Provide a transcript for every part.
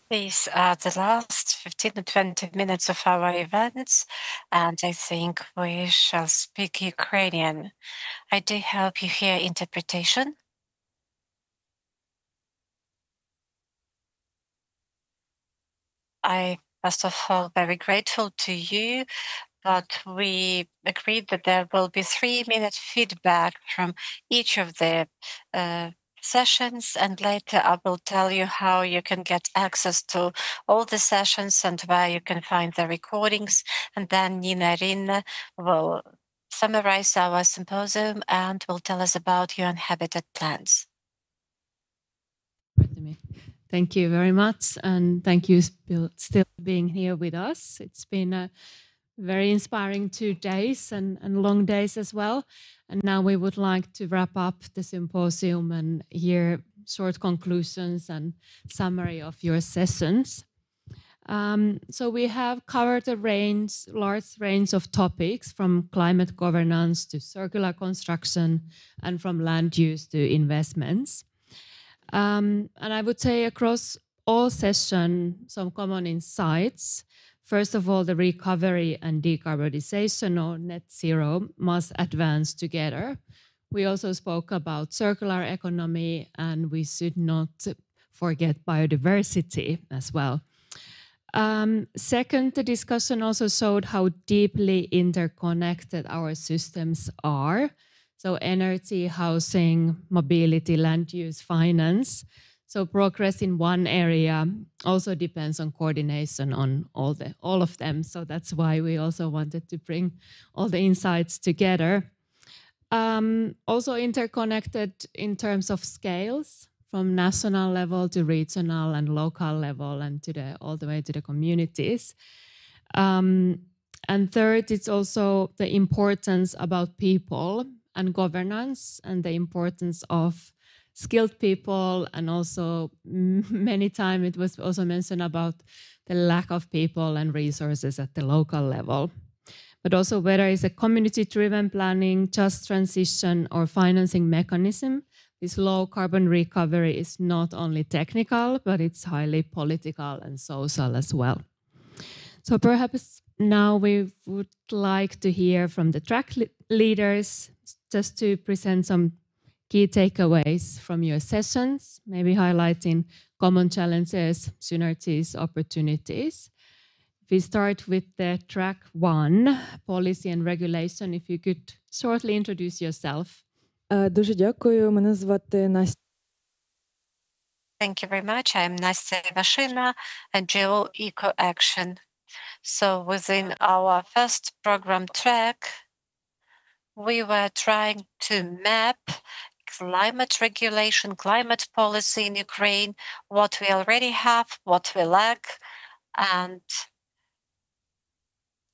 These are the last 15 to 20 minutes of our events, and I think we shall speak Ukrainian. I do hope you hear interpretation. I, first of all, very grateful to you, but we agreed that there will be 3-minute feedback from each of the uh, sessions, and later I will tell you how you can get access to all the sessions and where you can find the recordings. And then Niina Rinne will summarize our symposium and will tell us about UN habitat plans. Thank you very much, and thank you still being here with us. It's been a very inspiring 2 days and long days as well. And now we would like to wrap up the symposium and hear short conclusions and summary of your sessions. So we have covered a large range of topics, from climate governance to circular construction, and from land use to investments. And I would say across all sessions, some common insights. First of all, the recovery and decarbonization, or net zero, must advance together. We also spoke about circular economy, and we should not forget biodiversity as well. Second, the discussion also showed how deeply interconnected our systems are. So energy, housing, mobility, land use, finance. So progress in one area also depends on coordination on all of them. So that's why we also wanted to bring all the insights together. Also interconnected in terms of scales, from national level to regional and local level, and all the way to the communities. And third, it's also the importance about people and governance, and the importance of skilled people, and also many times it was also mentioned about the lack of people and resources at the local level. But also whether it's a community-driven planning, just transition, or financing mechanism, this low carbon recovery is not only technical, but it's highly political and social as well. So perhaps now we would like to hear from the track leaders, just to present some key takeaways from your sessions, maybe highlighting common challenges, synergies, opportunities. If we start with the track 1, policy and regulation, if you could shortly introduce yourself. Дуже дякую. Мене звати Настя. Thank you very much. I'm Anastasia Ivashyna, NGO Ecoaction. So within our first program track, we were trying to map climate regulation, climate policy in Ukraine, what we already have, what we lack, and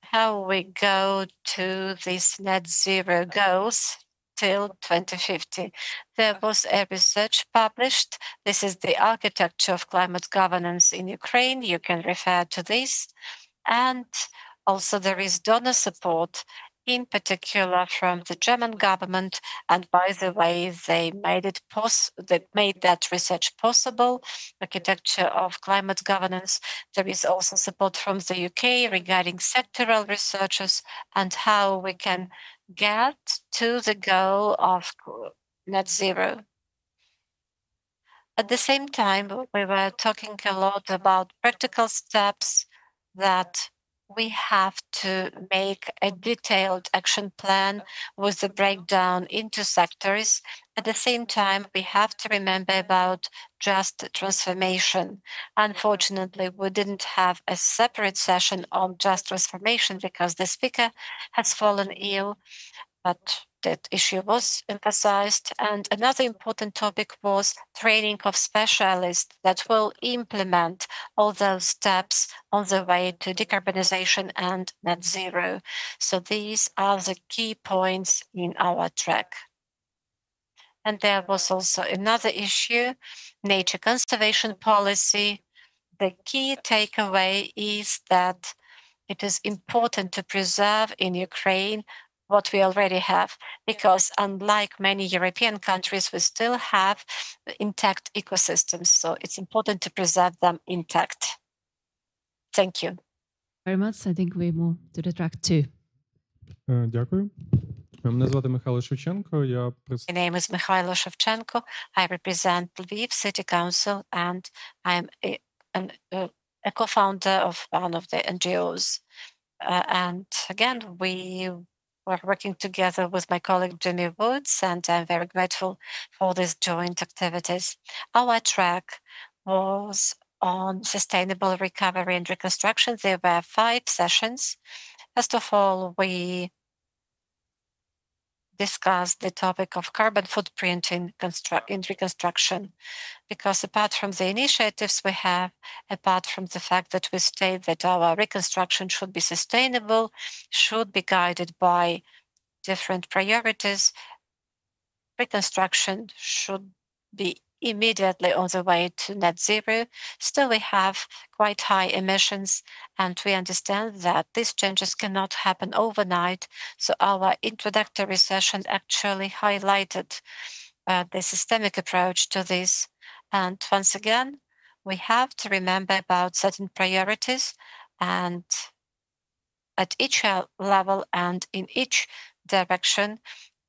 how we go to these net zero goals till 2050. There was a research published. This is the architecture of climate governance in Ukraine. You can refer to this. And also there is donor support, in particular from the German government. And by the way, they made that research possible, architecture of climate governance. There is also support from the UK regarding sectoral researchers and how we can get to the goal of net zero. At the same time, we were talking a lot about practical steps that we have to make a detailed action plan with the breakdown into sectors. At the same time, we have to remember about just transformation. Unfortunately, we didn't have a separate session on just transformation because the speaker has fallen ill, but that issue was emphasized. And another important topic was training of specialists that will implement all those steps on the way to decarbonization and net zero. So these are the key points in our track. And there was also another issue, nature conservation policy. The key takeaway is that it is important to preserve in Ukraine what we already have, because unlike many European countries, we still have intact ecosystems. So it's important to preserve them intact. Thank you. Very much. I think we move to the track 2. Дякую. Мене звати Мykhailo Shevchenko. My name is Mykhailo Shevchenko. I represent Lviv City Council, and I'm a co-founder of one of the NGOs. And again, we were working together with my colleague Jimmy Woods, and I'm very grateful for these joint activities. Our track was on sustainable recovery and reconstruction. There were 5 sessions. First of all, we discussed the topic of carbon footprint in reconstruction, because apart from the initiatives we have, apart from the fact that we state that our reconstruction should be sustainable, should be guided by different priorities, reconstruction should be immediately on the way to net zero. Still, we have quite high emissions, and we understand that these changes cannot happen overnight. So our introductory session actually highlighted the systemic approach to this. And once again, we have to remember about certain priorities, and at each level and in each direction,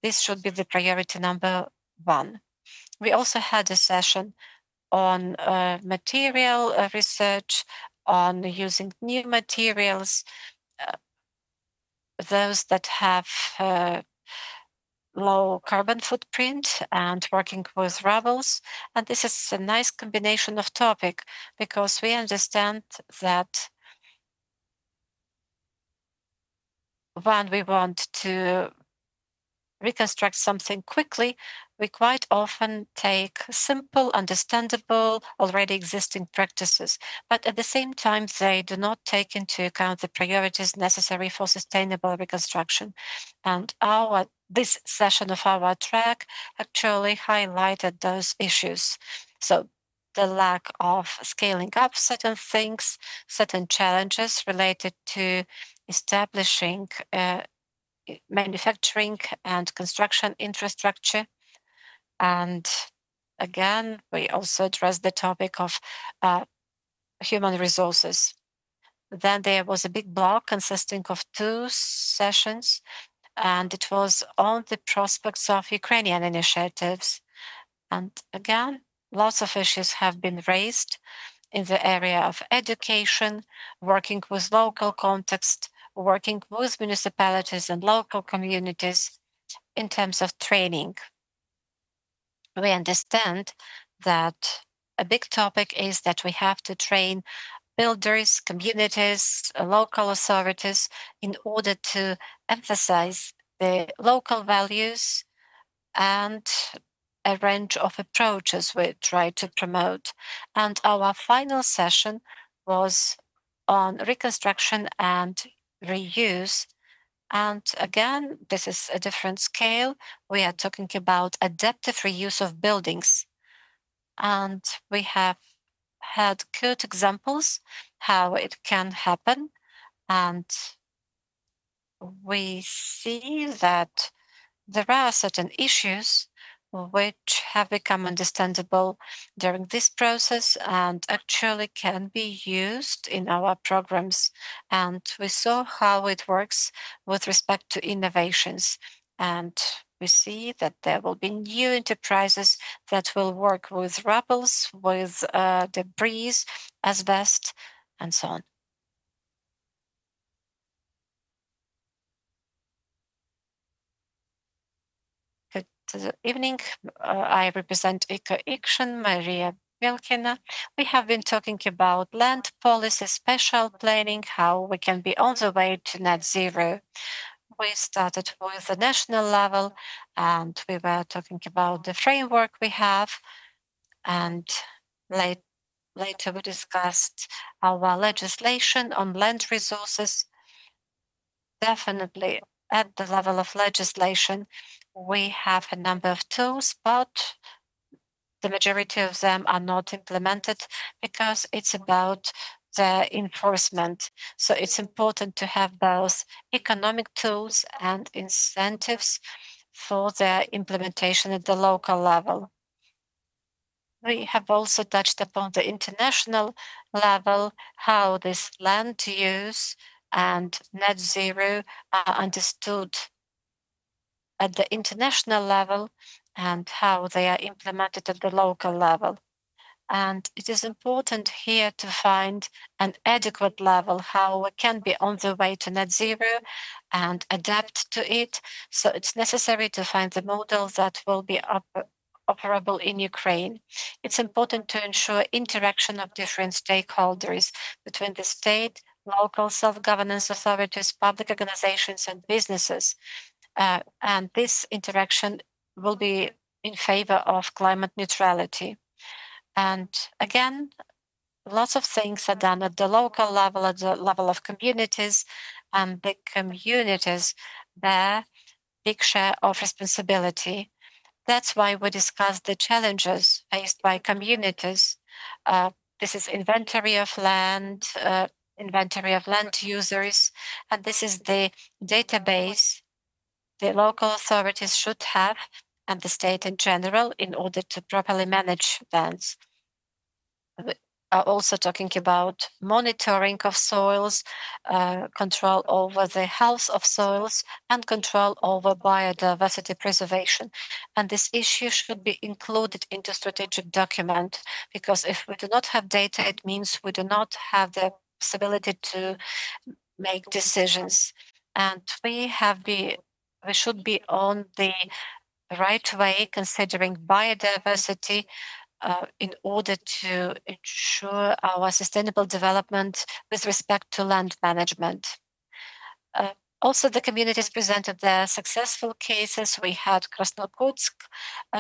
this should be the priority number 1. We also had a session on material research, on using new materials, those that have low carbon footprint, and working with rubbles. And this is a nice combination of topic, because we understand that when we want to reconstruct something quickly, we quite often take simple, understandable, already existing practices, but at the same time, they do not take into account the priorities necessary for sustainable reconstruction. And this session of our track actually highlighted those issues. So the lack of scaling up certain things, certain challenges related to establishing manufacturing and construction infrastructure. And again, we also addressed the topic of human resources. Then there was a big block consisting of 2 sessions, and it was on the prospects of Ukrainian initiatives. And again, lots of issues have been raised in the area of education, working with local context, working with municipalities and local communities in terms of training. We understand that a big topic is that we have to train builders, communities, local authorities in order to emphasize the local values and a range of approaches we try to promote. And our final session was on reconstruction and reuse. And again, this is a different scale. We are talking about adaptive reuse of buildings. And we have had good examples how it can happen. And we see that there are certain issues which have become understandable during this process and actually can be used in our programs. And we saw how it works with respect to innovations. And we see that there will be new enterprises that will work with rubbles, with debris, asbestos, and so on. Good evening. I represent Ecoaction, Materia Lab. We have been talking about land policy, special planning, how we can be on the way to net zero. We started with the national level, and we were talking about the framework we have, and later we discussed our legislation on land resources. Definitely at the level of legislation, we have a number of tools, but the majority of them are not implemented because it's about their enforcement. So it's important to have both economic tools and incentives for their implementation at the local level. We have also touched upon the international level, how this land use and net zero are understood at the international level and how they are implemented at the local level. And it is important here to find an adequate level, how we can be on the way to net zero and adapt to it. So it's necessary to find the model that will be operable in Ukraine. It's important to ensure interaction of different stakeholders between the state, local self-governance authorities, public organizations, and businesses. And this interaction will be in favor of climate neutrality. And again, lots of things are done at the local level, at the level of communities, and the communities bear big share of responsibility. That's why we discussed the challenges faced by communities. This is inventory of land users, and this is the database the local authorities should have and the state in general in order to properly manage lands. We are also talking about monitoring of soils, control over the health of soils, and control over biodiversity preservation. And this issue should be included into strategic document, because if we do not have data, it means we do not have the possibility to make decisions. And we should be on the right way considering biodiversity in order to ensure our sustainable development with respect to land management. Also, the communities presented their successful cases. We had Krasnokutsk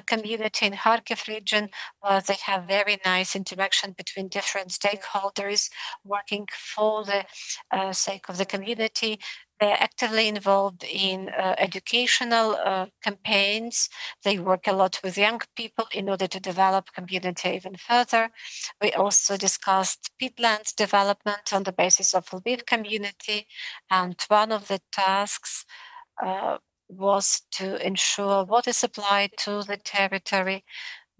community in Kharkiv region, where they have very nice interaction between different stakeholders working for the sake of the community. They're actively involved in educational campaigns. They work a lot with young people in order to develop community even further. We also discussed peatland development on the basis of Lviv community. And one of the tasks was to ensure water supply to the territory,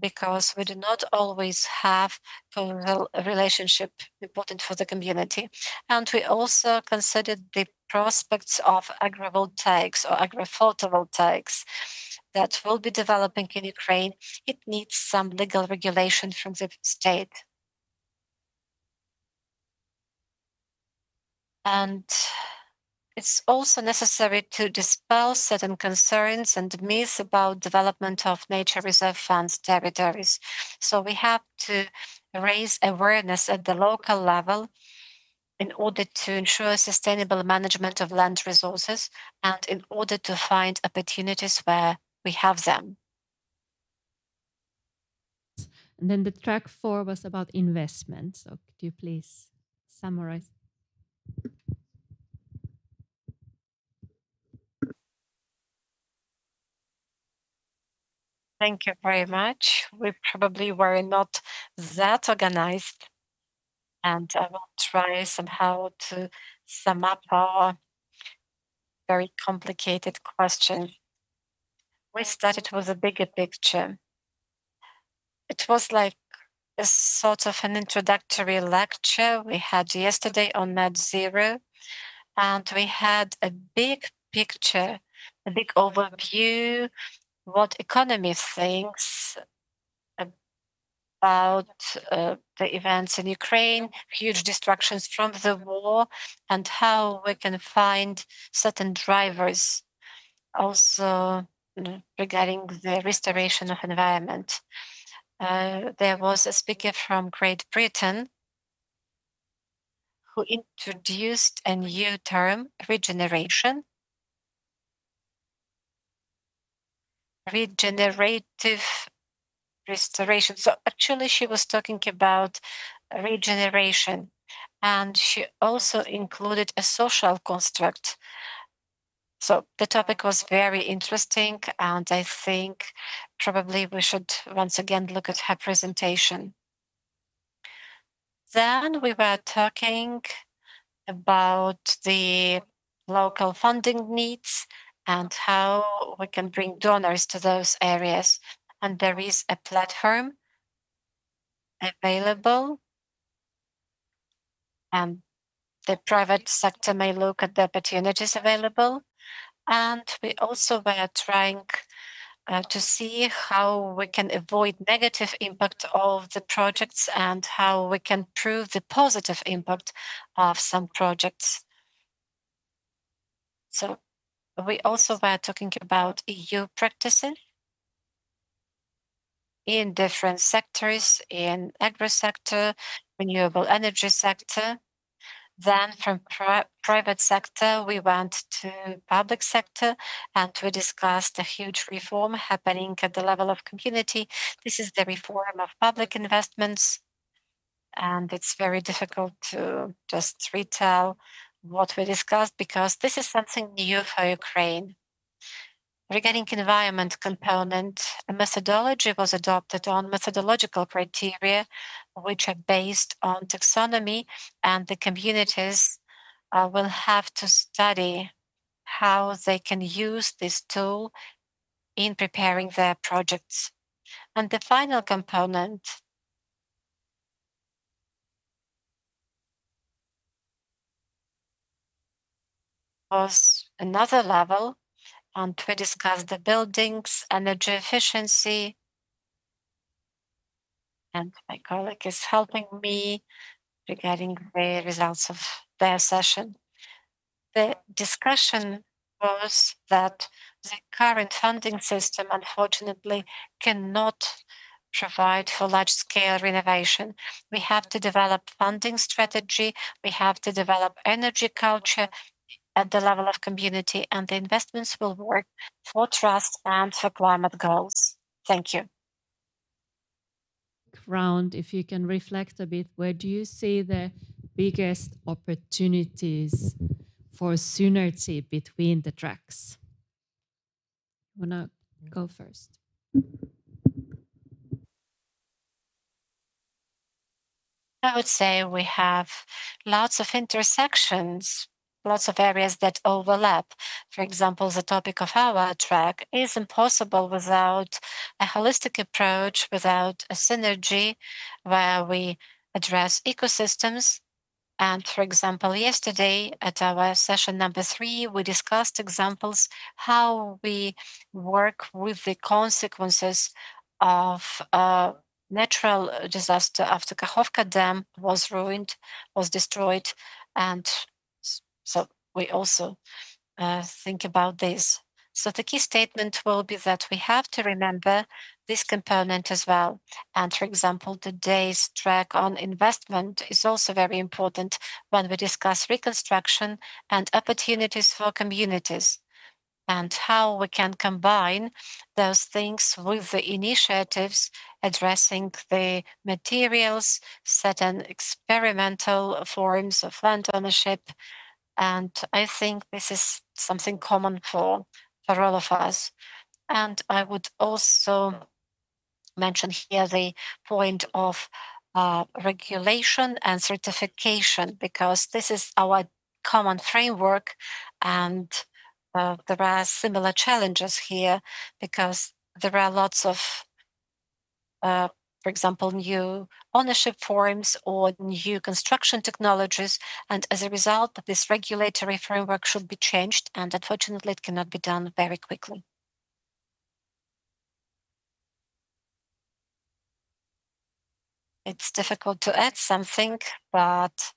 because we do not always have a relationship important for the community. And we also considered the prospects of agrivoltaics or agrophotovoltaics that will be developing in Ukraine. It needs some legal regulation from the state. And it's also necessary to dispel certain concerns and myths about development of nature reserve funds territories. So we have to raise awareness at the local level in order to ensure sustainable management of land resources and in order to find opportunities where we have them. And then the track 4 was about investment. So could you please summarize? Thank you very much. We probably were not that organized, and I will try somehow to sum up our very complicated question. We started with a bigger picture. It was like a sort of an introductory lecture we had yesterday on net zero, and we had a big picture, a big overview, what economy thinks about the events in Ukraine, huge destructions from the war, and how we can find certain drivers also regarding the restoration of environment. There was a speaker from Great Britain who introduced a new term, regeneration. Regenerative restoration. So actually she was talking about regeneration, and she also included a social construct. So the topic was very interesting, and I think probably we should once again look at her presentation. Then we were talking about the local funding needs and how we can bring donors to those areas. And there is a platform available, and the private sector may look at the opportunities available. And we also were trying to see how we can avoid negative impact of the projects and how we can prove the positive impact of some projects. So we also were talking about EU practices in different sectors, in agro sector, renewable energy sector. Then from private sector, we went to public sector and we discussed a huge reform happening at the level of community. This is the reform of public investments. And it's very difficult to just retell what we discussed because this is something new for Ukraine. Regarding environment component, a methodology was adopted on methodological criteria, which are based on taxonomy, and the communities will have to study how they can use this tool in preparing their projects. And the final component was another level, and we discussed the buildings, energy efficiency, and my colleague is helping me regarding the results of their session. The discussion was that the current funding system, unfortunately, cannot provide for large-scale renovation. We have to develop funding strategy, we have to develop energy culture at the level of community, and the investments will work for trust and for climate goals. Thank you. Round, if you can reflect a bit, where do you see the biggest opportunities for synergy between the tracks? Wanna go first? I would say we have lots of intersections, lots of areas that overlap. For example, the topic of our track is impossible without a holistic approach, without a synergy where we address ecosystems. And for example, yesterday at our session number 3, we discussed examples how we work with the consequences of natural disaster after Kakhovka Dam was ruined, was destroyed. And so we also think about this. So the key statement will be that we have to remember this component as well. And for example, today's track on investment is also very important when we discuss reconstruction and opportunities for communities and how we can combine those things with the initiatives addressing the materials, certain experimental forms of land ownership. And I think this is something common for all of us. And I would also mention here the point of regulation and certification, because this is our common framework. And there are similar challenges here because there are lots of, for example, new ownership forms or new construction technologies. And as a result, this regulatory framework should be changed. And unfortunately, it cannot be done very quickly. It's difficult to add something, but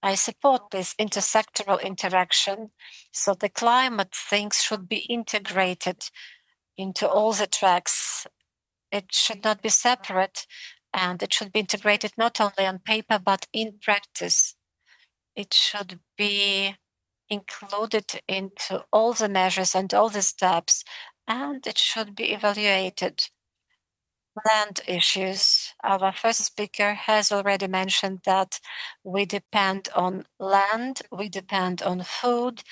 I support this intersectoral interaction. So the climate things should be integrated into all the tracks. It should not be separate, and it should be integrated not only on paper, but in practice. It should be included into all the measures and all the steps, and it should be evaluated. Land issues. Our first speaker has already mentioned that we depend on land, we depend on food,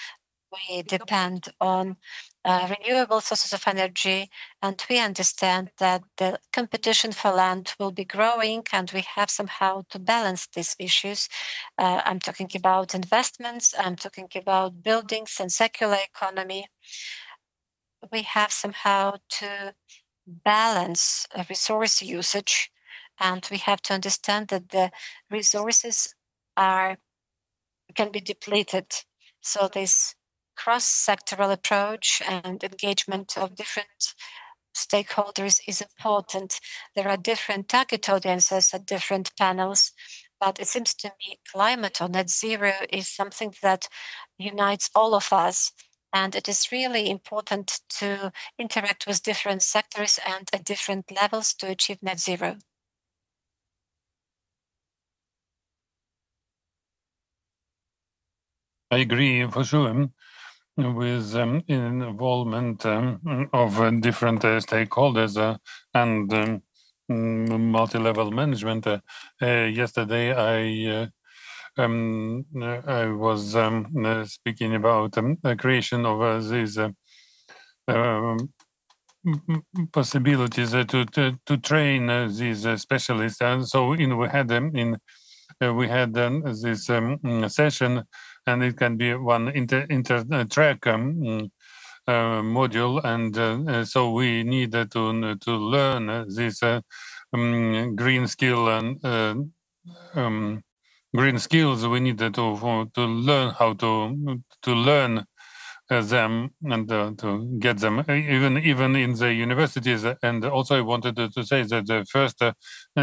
we depend on renewable sources of energy, and we understand that the competition for land will be growing, and we have somehow to balance these issues. I'm talking about investments, I'm talking about buildings and circular economy. We have somehow to balance resource usage, and we have to understand that the resources can be depleted. So this cross-sectoral approach and engagement of different stakeholders is important. There are different target audiences at different panels, but it seems to me climate or net zero is something that unites all of us. And it is really important to interact with different sectors and at different levels to achieve net zero. I agree for sure with involvement of different stakeholders and multi-level management. Yesterday, I was speaking about the creation of these possibilities to train these specialists, and so we had this session, and it can be one inter-track module, and so we need to learn this green skill and green skills. We need to learn how to learn them and to get them even in the universities. And also I wanted to say that the first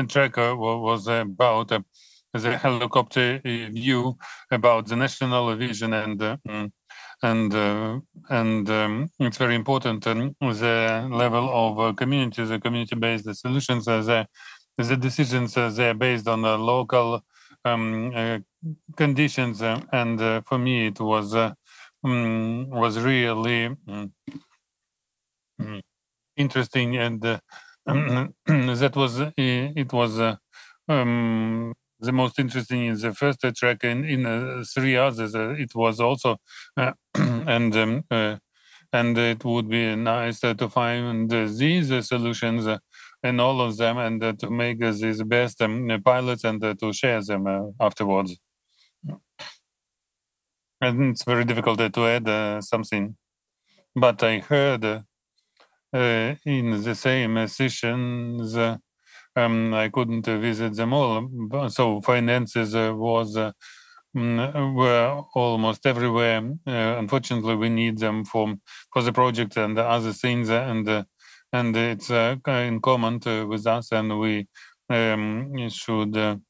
track was about the helicopter view, about the national vision, and it's very important the level of communities, the community-based solutions, the decisions they're based on local conditions, and for me it was really interesting, and that was it was the most interesting in the first track. In 3 others it was also and it would be nice to find these solutions in all of them, and to make these best pilots and to share them afterwards. And it's very difficult to add something, but I heard in the same sessions, I couldn't visit them all, so finances were almost everywhere. Unfortunately, we need them for the project and other things, and it's in common with us, and we should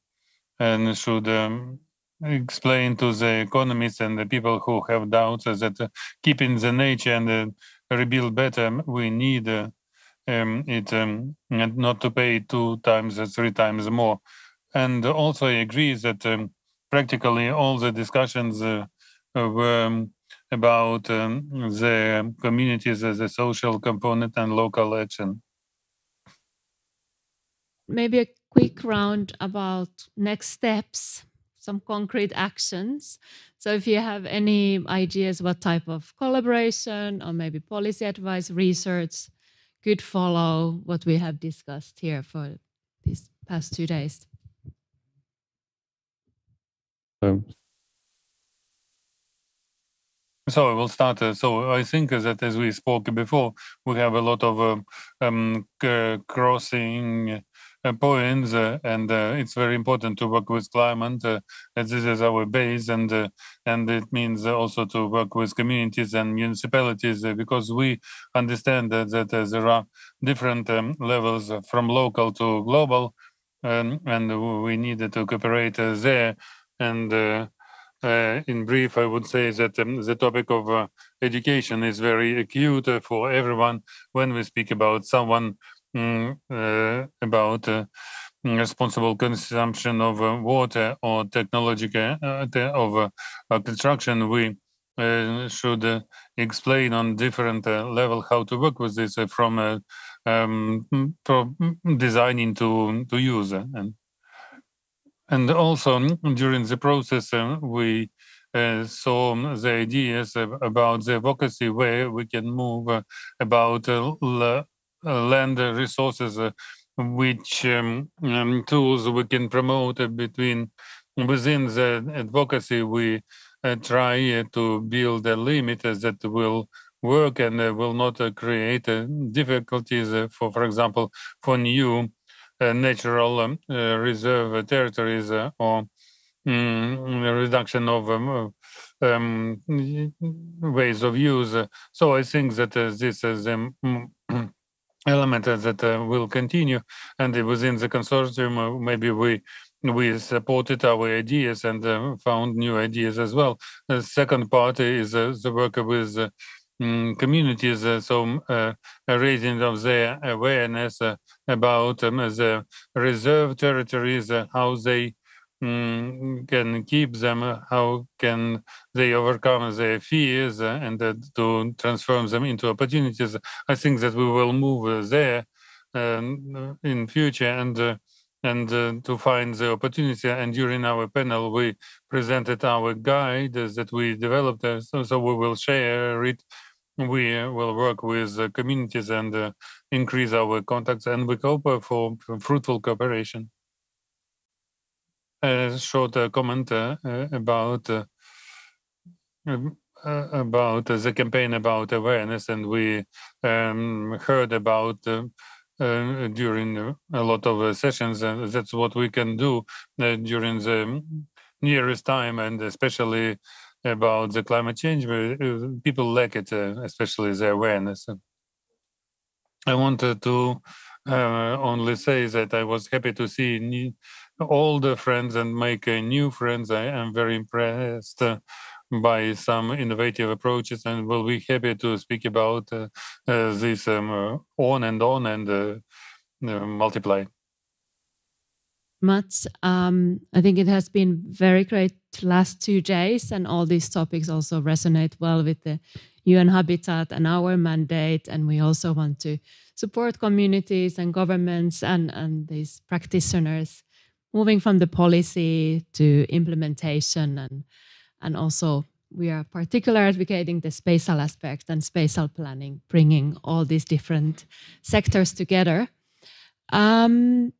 explain to the economists and the people who have doubts that keeping the nature and rebuild better, we need it and not to pay 2 times or 3 times more. And also I agree that practically all the discussions were about the communities as a social component and local action. Maybe a quick round about next steps, some concrete actions. So if you have any ideas what type of collaboration or maybe policy advice, research could follow what we have discussed here for these past 2 days. So I will start. So I think that as we spoke before, we have a lot of crossing points, and it's very important to work with climate. As this is our base, and it means also to work with communities and municipalities, because we understand that there are different levels from local to global, and we need to cooperate there. And in brief, I would say that the topic of education is very acute for everyone. When we speak about someone about responsible consumption of water or technological of construction, we should explain on different level how to work with this, from designing to use. And also during the process, we so the ideas about the advocacy, where we can move about land resources, which tools we can promote within the advocacy. We try to build a limit that will work and will not create difficulties for example, for new natural reserve territories or reduction of ways of use. So I think that this is element that will continue, and within the consortium, maybe we supported our ideas and found new ideas as well. The second part is the work with communities, raising of their awareness about the reserve territories, how they can keep them, how can they overcome their fears and to transform them into opportunities. I think that we will move there in future and to find the opportunity. And during our panel, we presented our guide that we developed, so we will share it. We will work with communities and increase our contacts, and we hope for fruitful cooperation. A short comment about the campaign about awareness, and we heard about during a lot of sessions, and that's what we can do during the nearest time, and especially about the climate change. People lack it, especially the awareness. I wanted to only say that I was happy to see all the friends and make new friends. I am very impressed by some innovative approaches, and will be happy to speak about this on and multiply. Mats, I think it has been very great last 2 days, and all these topics also resonate well with the UN Habitat and our mandate, and we also want to support communities and governments and these practitioners moving from the policy to implementation, and also we are particularly advocating the spatial aspect and spatial planning, bringing all these different sectors together. I'm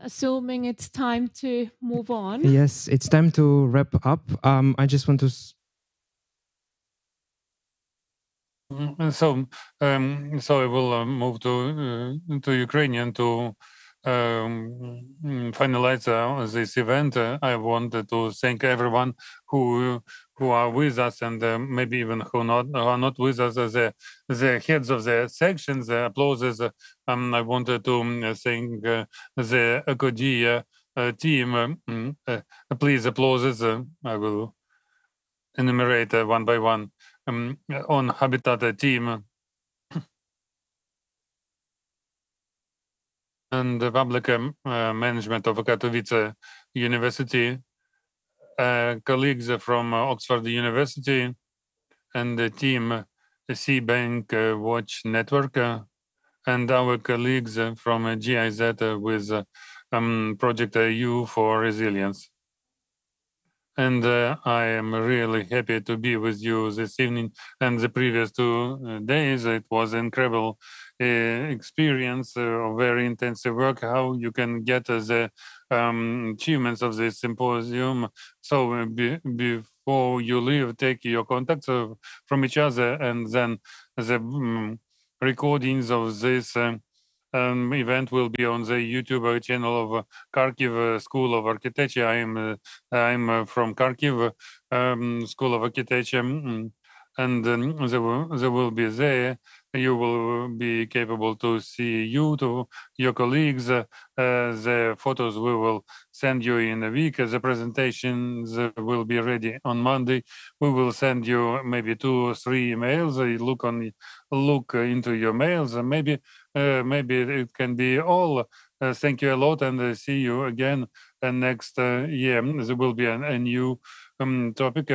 assuming it's time to move on. Yes, it's time to wrap up. I just want to... So I will move to Ukrainian to finalize this event. I wanted to thank everyone who are with us, and maybe even who are not with us, the heads of the sections, the applauses. I wanted to thank the Ecodia team. Please applauses. I will enumerate one by one. On Habitat team and the public management of Katowice University, colleagues from Oxford University, and the team CEE Bankwatch network, and our colleagues from GIZ with Project EU for Resilience. And I am really happy to be with you this evening and the previous 2 days. It was an incredible experience, very intensive work, how you can get the achievements of this symposium. So before you leave, take your contacts from each other, and then the recordings of this event will be on the YouTube channel of Kharkiv School of Architecture. I'm from Kharkiv School of Architecture, and they will be there. You will be capable to see your colleagues. The photos we will send you in a week. The presentations will be ready on Monday. We will send you maybe 2 or 3 emails. Look into your mails. Maybe it can be all. Thank you a lot, and see you again next year. There will be a new topic,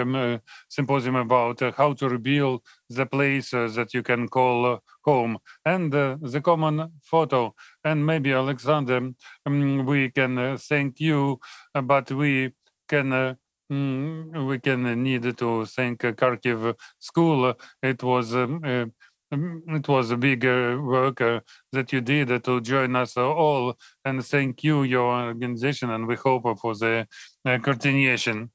symposium about how to rebuild the place that you can call home, and the common photo. And maybe Oleksandr, we can thank you, but we can we can need to thank Kharkiv school. It was a big work that you did to join us all, and thank you, your organization, and we hope for the continuation.